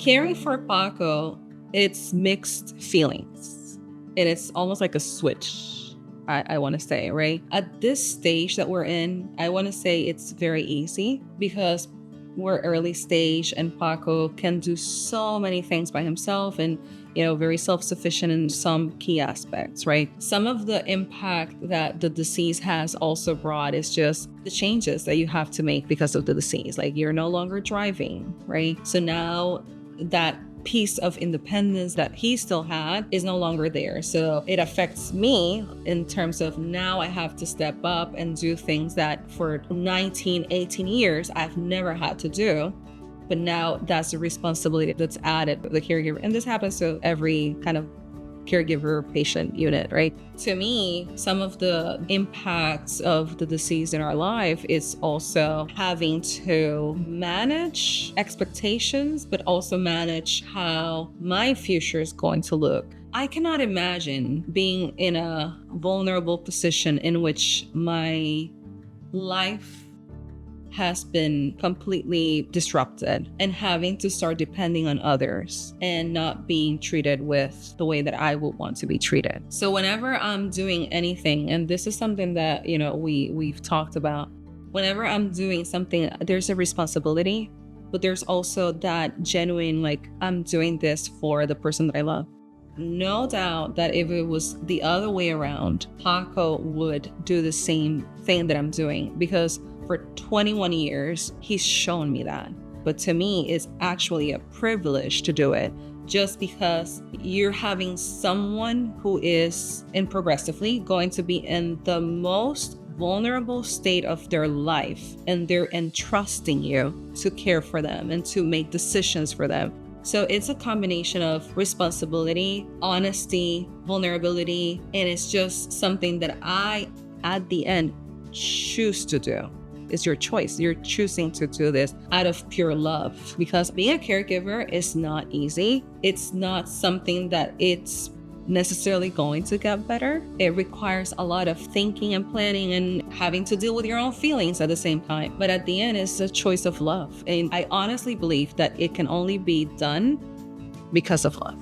Caring for Pako, it's mixed feelings. And it's almost like a switch, I want to say, right? At this stage that we're in, I want to say it's very easy because we're early stage and Pako can do so many things by himself and, very self-sufficient in some key aspects, right? Some of the impact that the disease has also brought is just the changes that you have to make because of the disease. Like you're no longer driving, right? So now that piece of independence that he still had is no longer there. So it affects me in terms of now I have to step up and do things that for 19, 18 years, I've never had to do. But now that's a responsibility that's added to the caregiver. And this happens to every kind of caregiver patient unit, right? To me, some of the impacts of the disease in our life is also having to manage expectations, but also manage how my future is going to look. I cannot imagine being in a vulnerable position in which my life has been completely disrupted and having to start depending on others and not being treated with the way that I would want to be treated. So whenever I'm doing anything, and this is something that, we've talked about, whenever I'm doing something, there's a responsibility, but there's also that genuine, like, I'm doing this for the person that I love. No doubt that if it was the other way around, Pako would do the same thing that I'm doing because for 21 years, he's shown me that. But to me, it's actually a privilege to do it just because you're having someone who is in progressively going to be in the most vulnerable state of their life, and they're entrusting you to care for them and to make decisions for them. So it's a combination of responsibility, honesty, vulnerability, and it's just something that I, at the end, choose to do. It's your choice. You're choosing to do this out of pure love because being a caregiver is not easy. It's not something that it's necessarily going to get better. It requires a lot of thinking and planning and having to deal with your own feelings at the same time. But at the end, it's a choice of love. And I honestly believe that it can only be done because of love.